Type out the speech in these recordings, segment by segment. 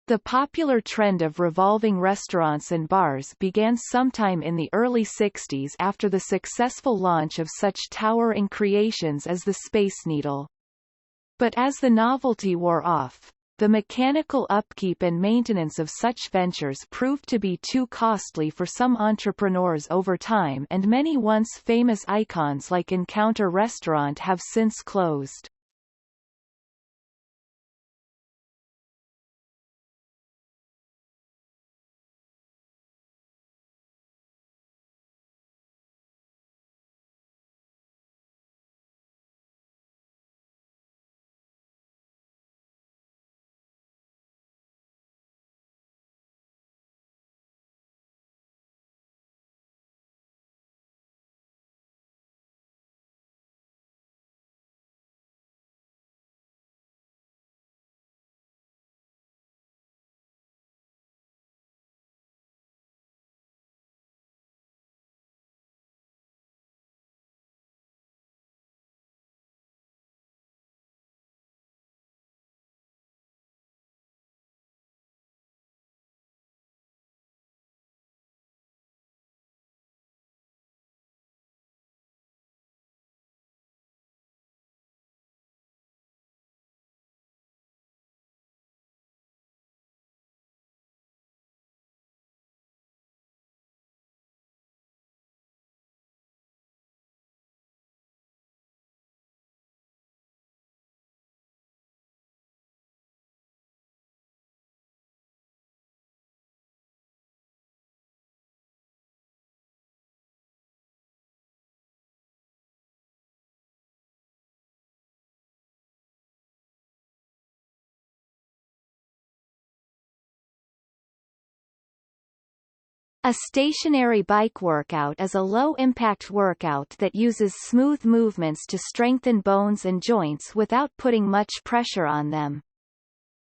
The popular trend of revolving restaurants and bars began sometime in the early 60s after the successful launch of such towering creations as the Space Needle. But as the novelty wore off, the mechanical upkeep and maintenance of such ventures proved to be too costly for some entrepreneurs over time, and many once famous icons like Encounter Restaurant have since closed. A stationary bike workout is a low-impact workout that uses smooth movements to strengthen bones and joints without putting much pressure on them.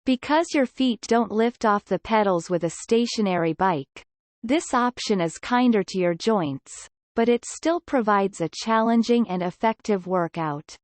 Because your feet don't lift off the pedals with a stationary bike, this option is kinder to your joints, but it still provides a challenging and effective workout.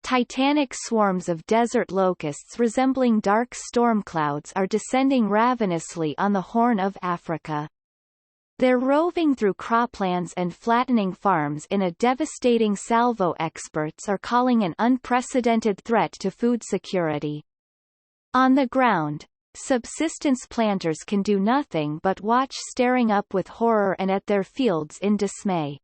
Titanic swarms of desert locusts resembling dark storm clouds are descending ravenously on the Horn of Africa. They're roving through croplands and flattening farms in a devastating salvo. Experts are calling an unprecedented threat to food security. On the ground, subsistence planters can do nothing but watch, staring up with horror and at their fields in dismay.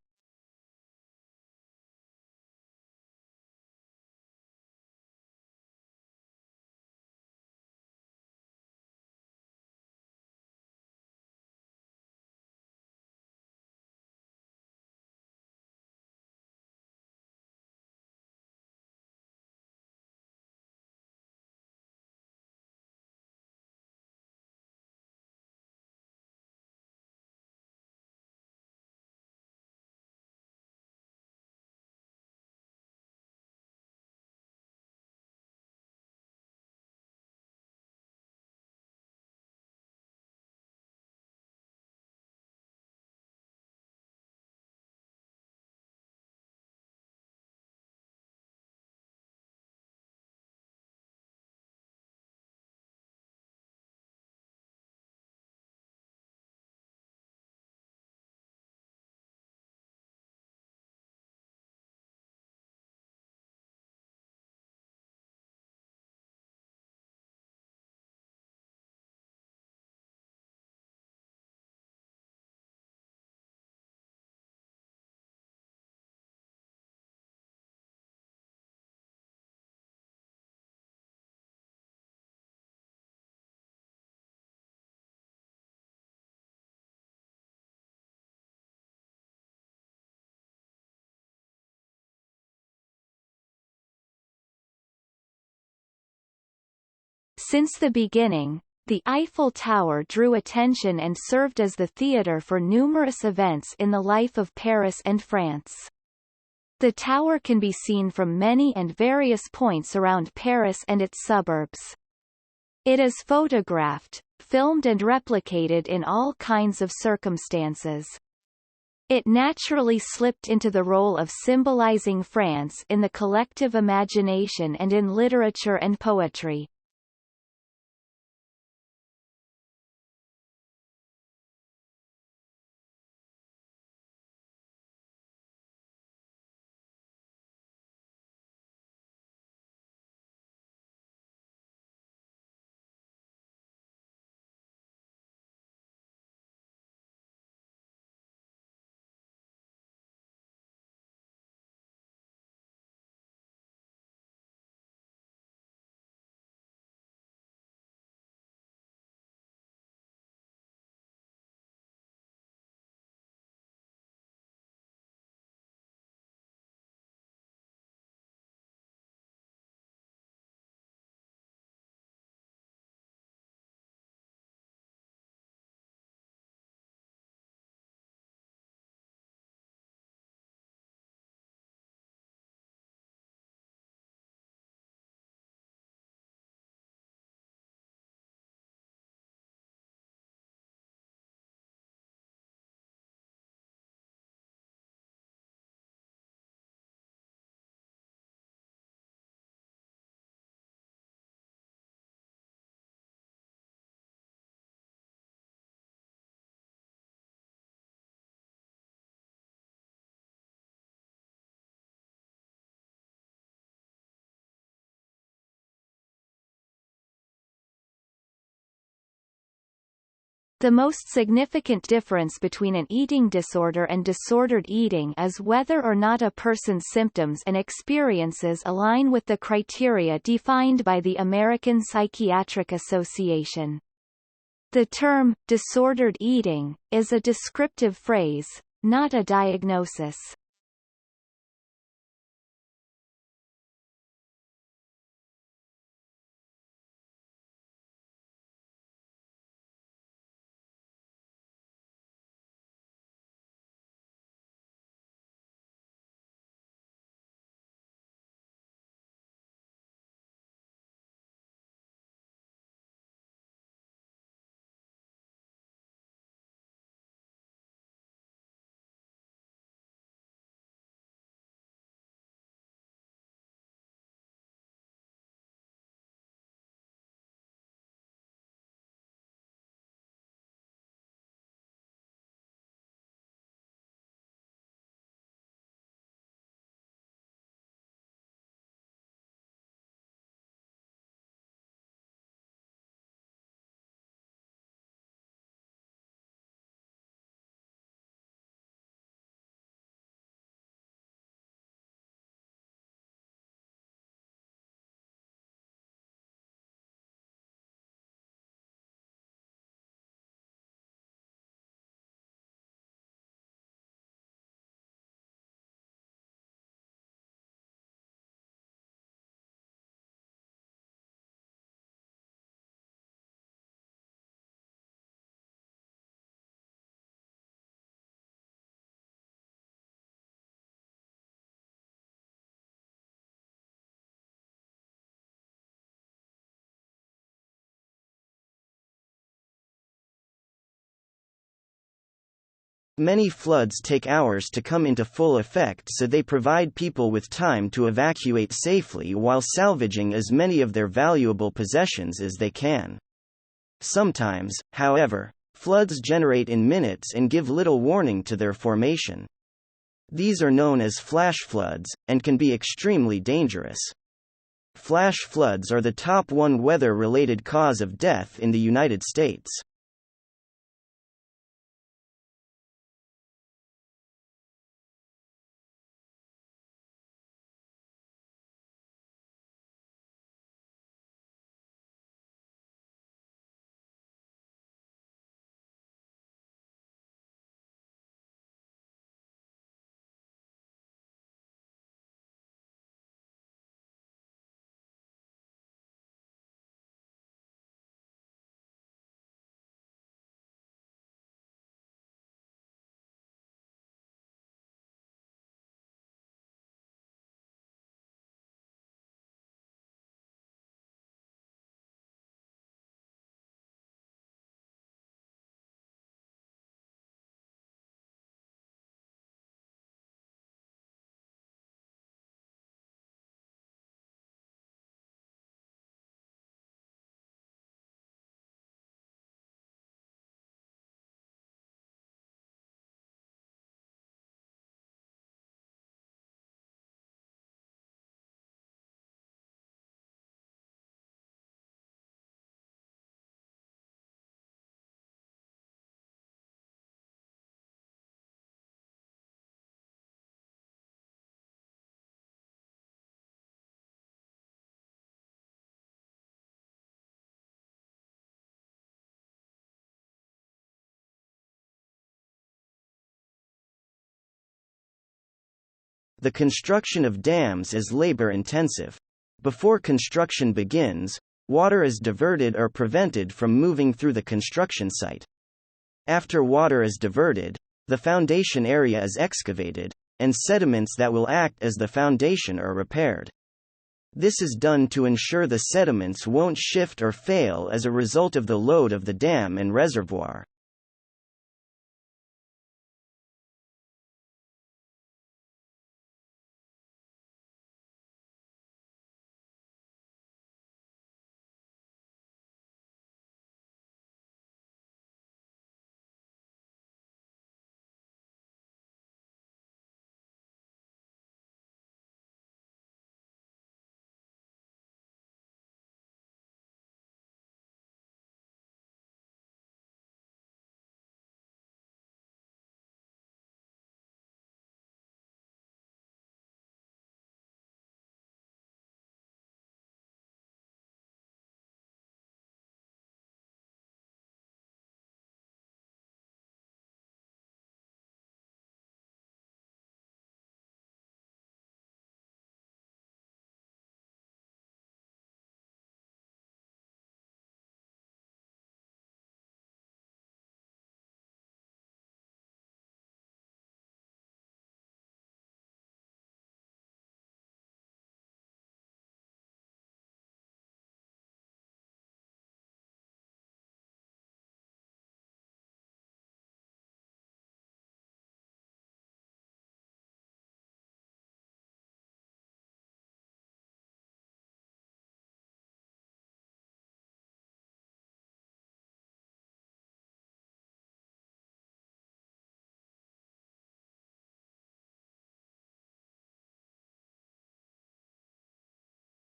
Since the beginning, the Eiffel Tower drew attention and served as the theatre for numerous events in the life of Paris and France. The tower can be seen from many and various points around Paris and its suburbs. It is photographed, filmed and replicated in all kinds of circumstances. It naturally slipped into the role of symbolizing France in the collective imagination and in literature and poetry. The most significant difference between an eating disorder and disordered eating is whether or not a person's symptoms and experiences align with the criteria defined by the American Psychiatric Association. The term, disordered eating, is a descriptive phrase, not a diagnosis. Many floods take hours to come into full effect, so they provide people with time to evacuate safely while salvaging as many of their valuable possessions as they can. Sometimes, however, floods generate in minutes and give little warning to their formation. These are known as flash floods, and can be extremely dangerous. Flash floods are the top one weather-related cause of death in the United States. The construction of dams is labor-intensive. Before construction begins, water is diverted or prevented from moving through the construction site. After water is diverted, the foundation area is excavated, and sediments that will act as the foundation are repaired. This is done to ensure the sediments won't shift or fail as a result of the load of the dam and reservoir.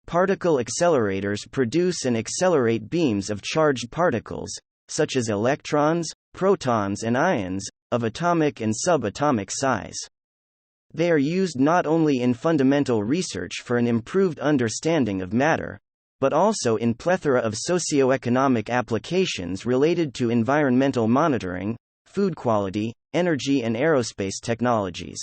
Particle accelerators produce and accelerate beams of charged particles, such as electrons, protons and ions, of atomic and subatomic size. They are used not only in fundamental research for an improved understanding of matter, but also in plethora of socio-economic applications related to environmental monitoring, food quality, energy and aerospace technologies.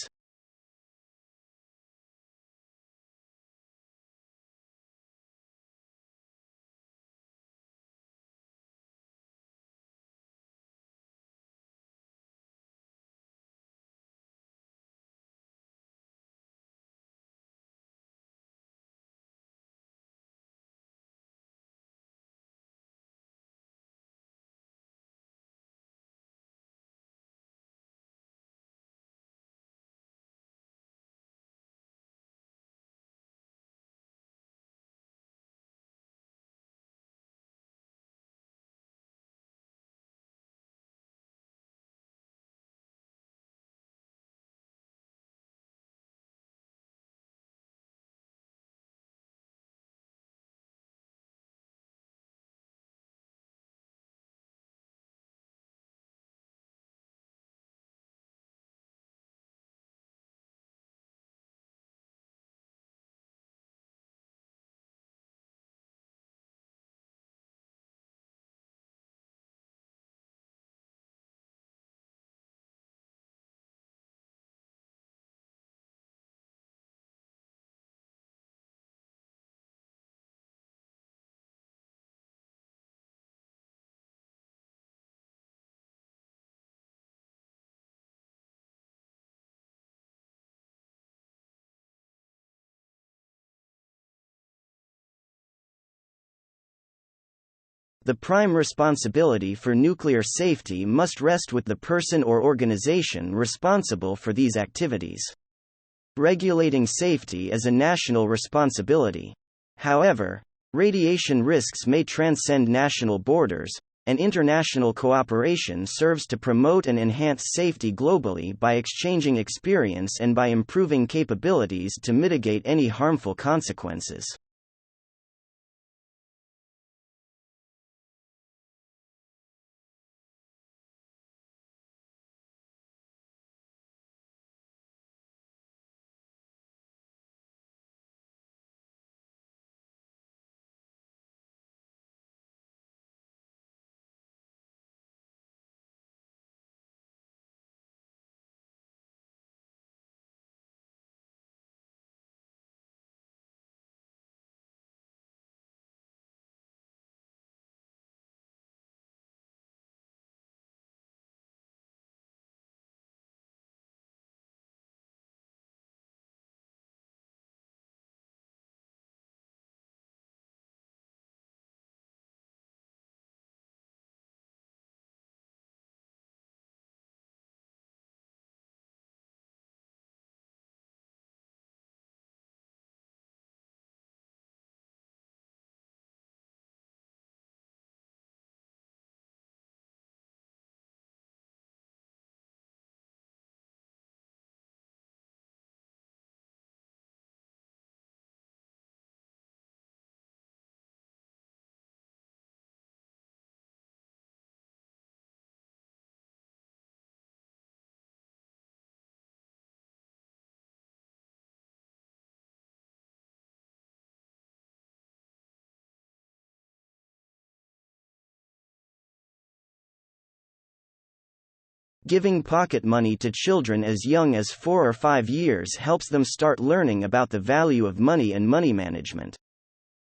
The prime responsibility for nuclear safety must rest with the person or organization responsible for these activities. Regulating safety is a national responsibility. However, radiation risks may transcend national borders, and international cooperation serves to promote and enhance safety globally by exchanging experience and by improving capabilities to mitigate any harmful consequences. Giving pocket money to children as young as 4 or 5 years helps them start learning about the value of money and money management.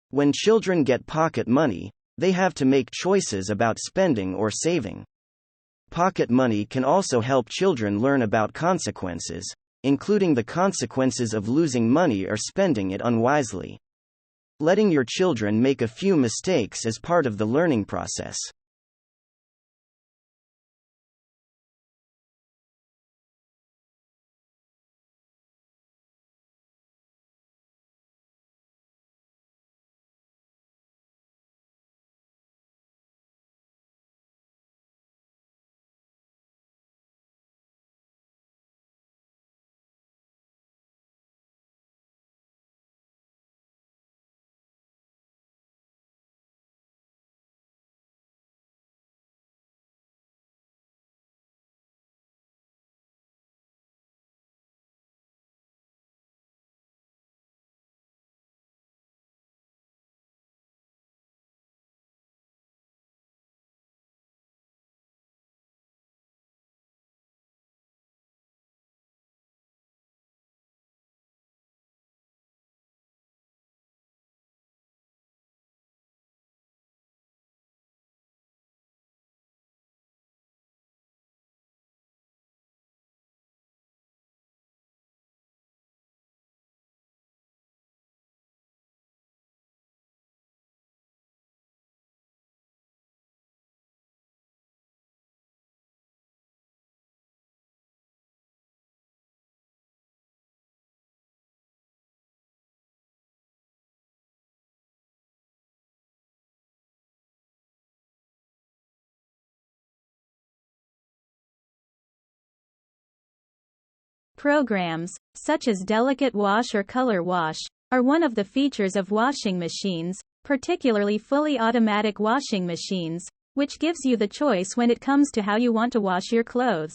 When children get pocket money, they have to make choices about spending or saving. Pocket money can also help children learn about consequences, including the consequences of losing money or spending it unwisely. Letting your children make a few mistakes is part of the learning process. Programs, such as delicate wash or color wash, are one of the features of washing machines, particularly fully automatic washing machines, which gives you the choice when it comes to how you want to wash your clothes.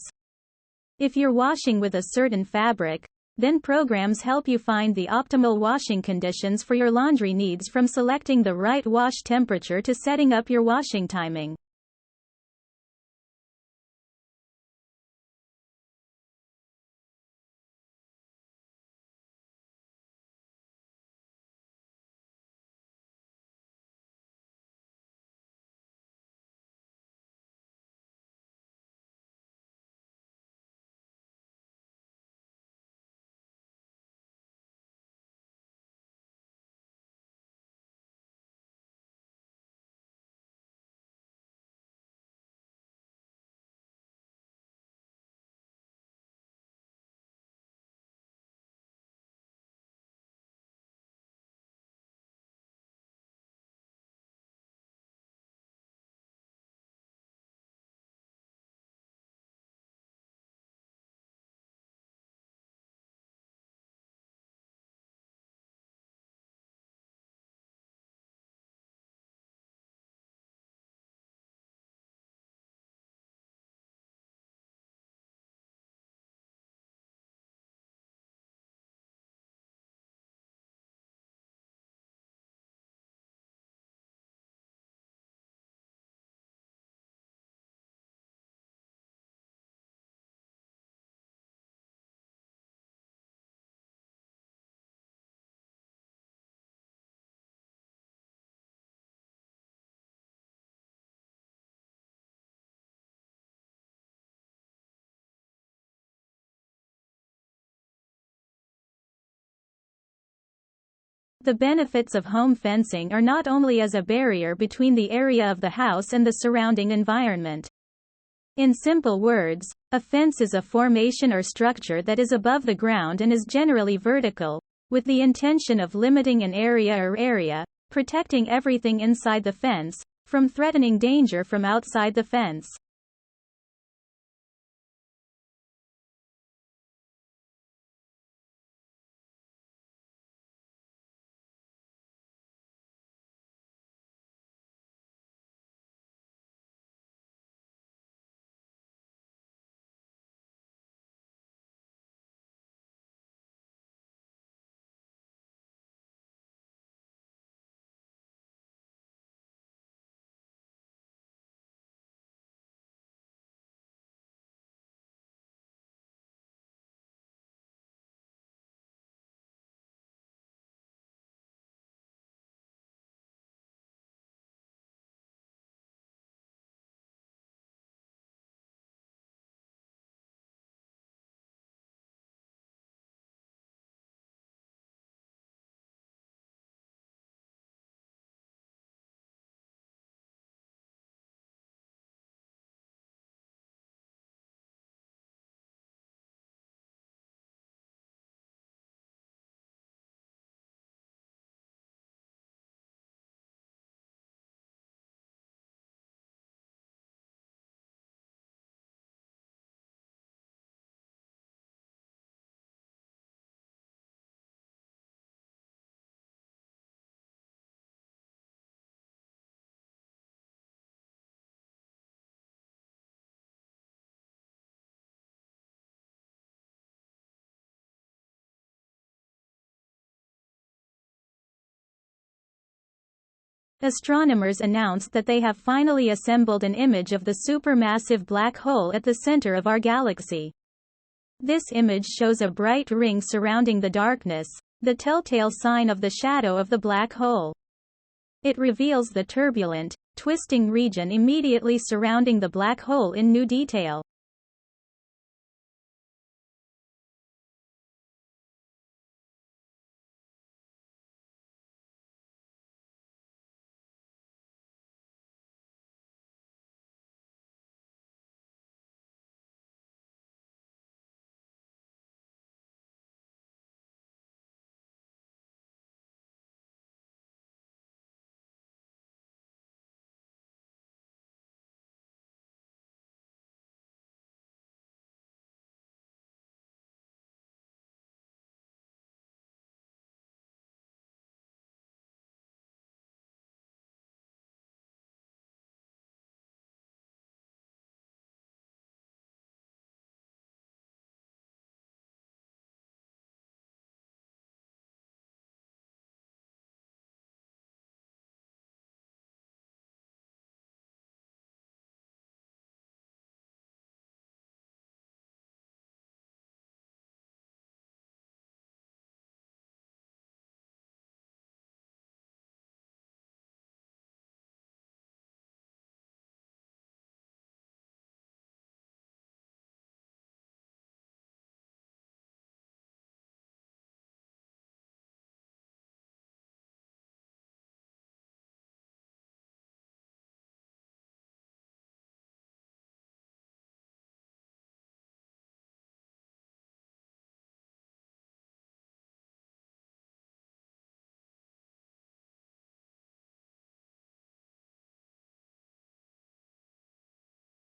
If you're washing with a certain fabric, then programs help you find the optimal washing conditions for your laundry needs, from selecting the right wash temperature to setting up your washing timing. The benefits of home fencing are not only as a barrier between the area of the house and the surrounding environment. In simple words, a fence is a formation or structure that is above the ground and is generally vertical, with the intention of limiting an area, protecting everything inside the fence from threatening danger from outside the fence. astronomers announced that they have finally assembled an image of the supermassive black hole at the center of our galaxy. This image shows a bright ring surrounding the darkness, the telltale sign of the shadow of the black hole. It reveals the turbulent, twisting region immediately surrounding the black hole in new detail.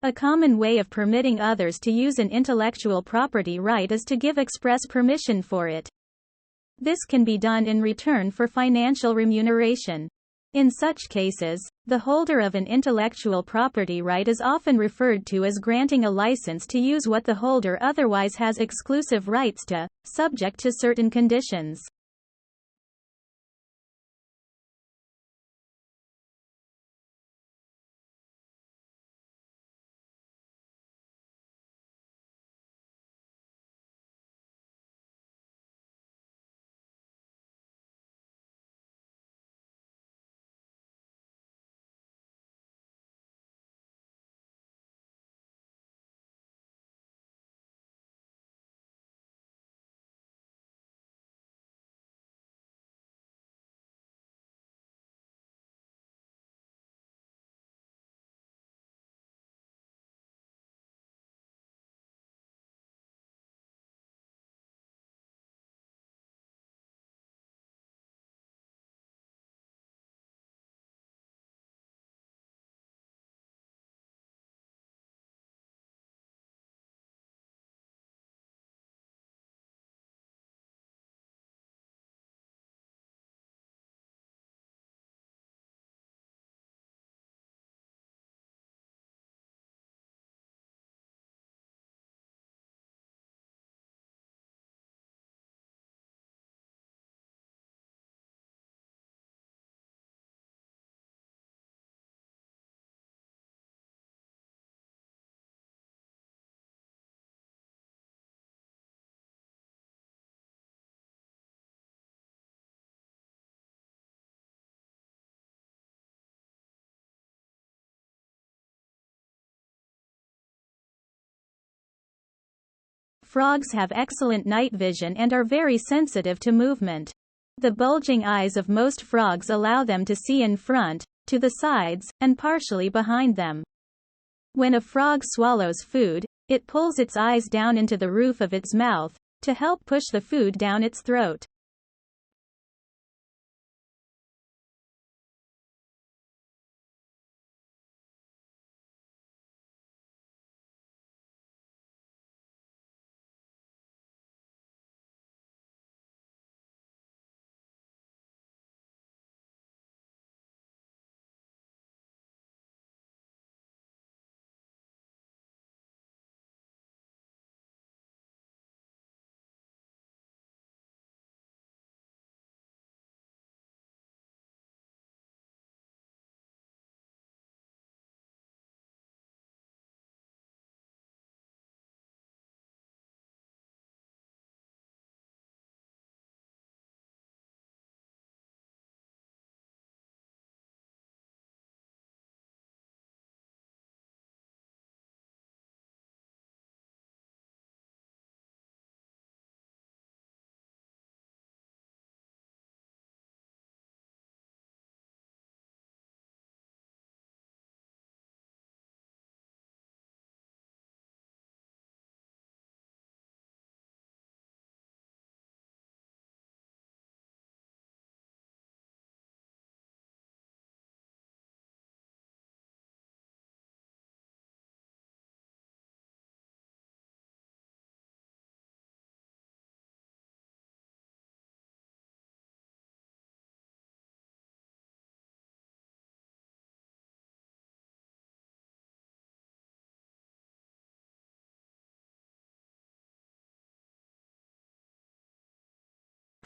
A common way of permitting others to use an intellectual property right is to give express permission for it. This can be done in return for financial remuneration. In such cases, the holder of an intellectual property right is often referred to as granting a license to use what the holder otherwise has exclusive rights to, subject to certain conditions. Frogs have excellent night vision and are very sensitive to movement. The bulging eyes of most frogs allow them to see in front, to the sides, and partially behind them. When a frog swallows food, it pulls its eyes down into the roof of its mouth, to help push the food down its throat.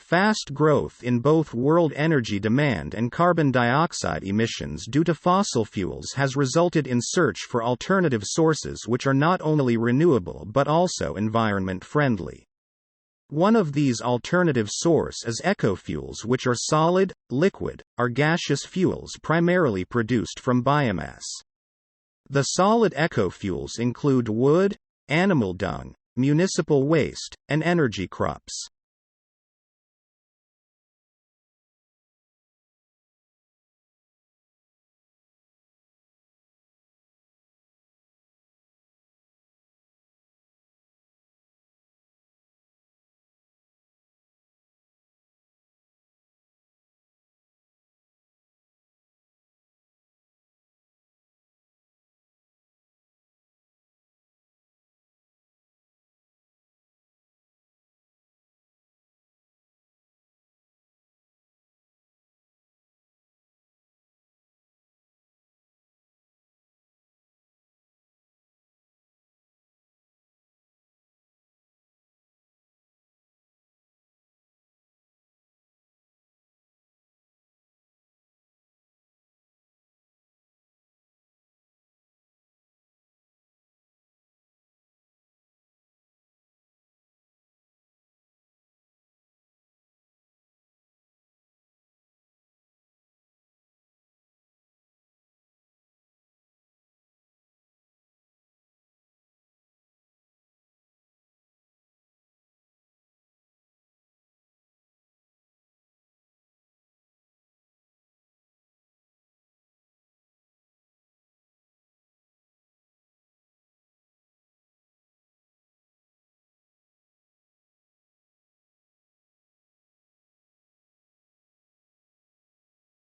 Fast growth in both world energy demand and carbon dioxide emissions due to fossil fuels has resulted in search for alternative sources which are not only renewable but also environment-friendly. One of these alternative sources is ecofuels, which are solid, liquid, or gaseous fuels primarily produced from biomass. The solid ecofuels include wood, animal dung, municipal waste, and energy crops.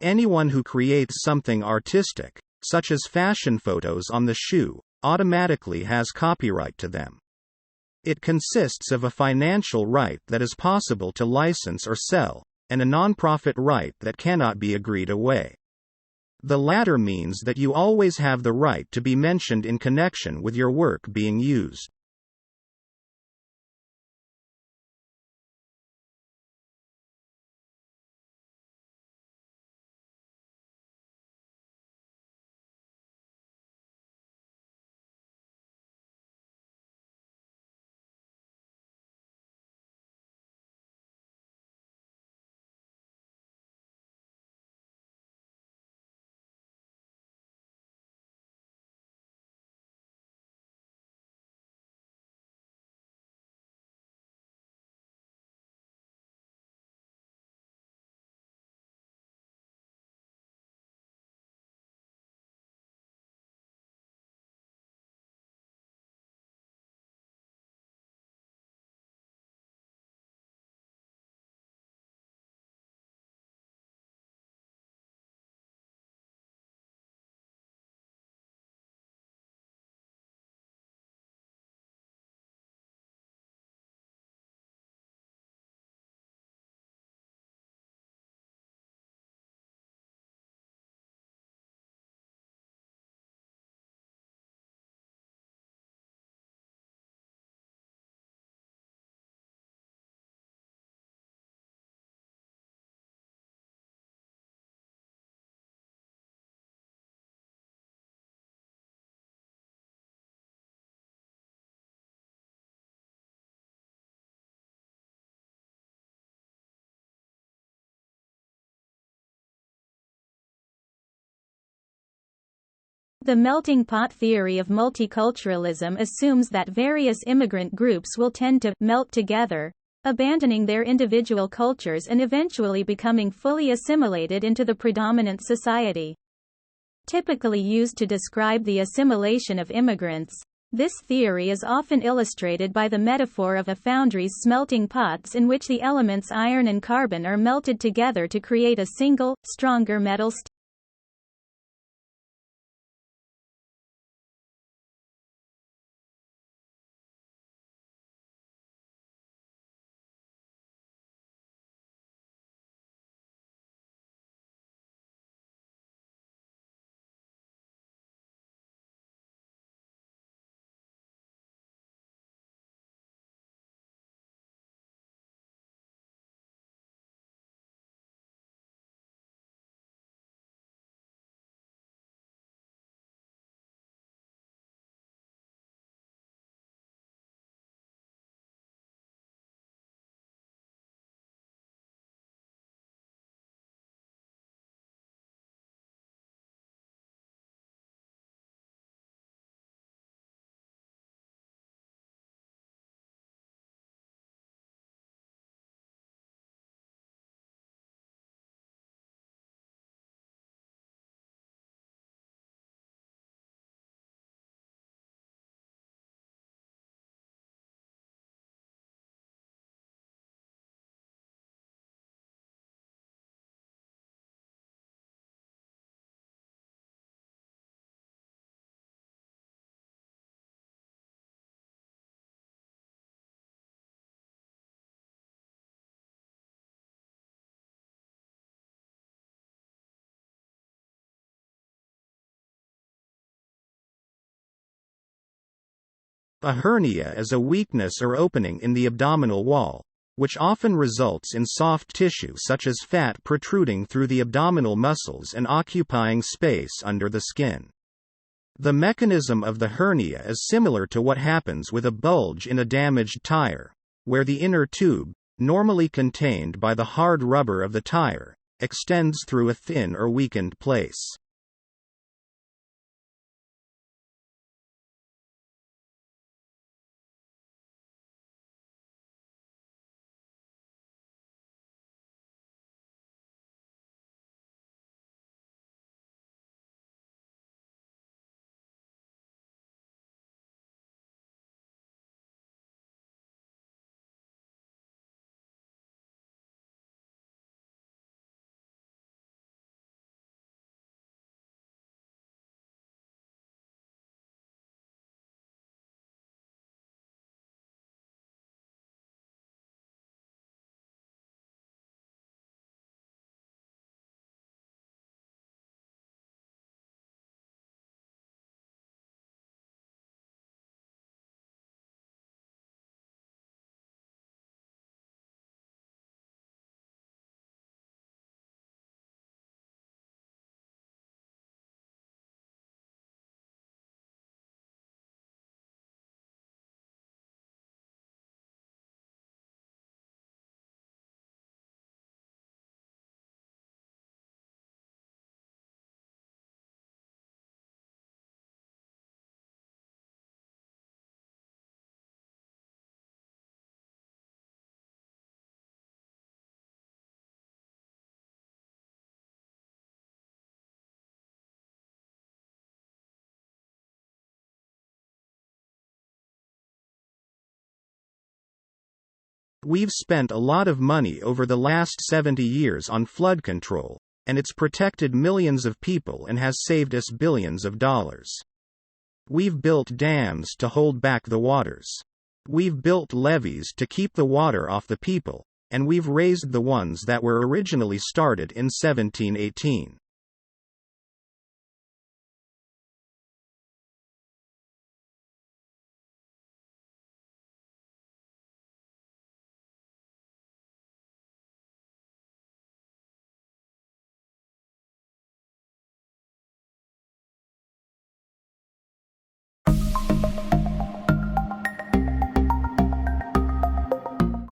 Anyone who creates something artistic, such as fashion photos on the shoe, automatically has copyright to them. It consists of a financial right that is possible to license or sell, and a non-profit right that cannot be agreed away. The latter means that you always have the right to be mentioned in connection with your work being used. The melting pot theory of multiculturalism assumes that various immigrant groups will tend to melt together, abandoning their individual cultures and eventually becoming fully assimilated into the predominant society. Typically used to describe the assimilation of immigrants, this theory is often illustrated by the metaphor of a foundry's smelting pots in which the elements iron and carbon are melted together to create a single, stronger metal A hernia is a weakness or opening in the abdominal wall, which often results in soft tissue such as fat protruding through the abdominal muscles and occupying space under the skin. The mechanism of the hernia is similar to what happens with a bulge in a damaged tire, where the inner tube, normally contained by the hard rubber of the tire, extends through a thin or weakened place. We've spent a lot of money over the last 70 years on flood control, and it's protected millions of people and has saved us billions of dollars. We've built dams to hold back the waters. We've built levees to keep the water off the people, and we've raised the ones that were originally started in 1718.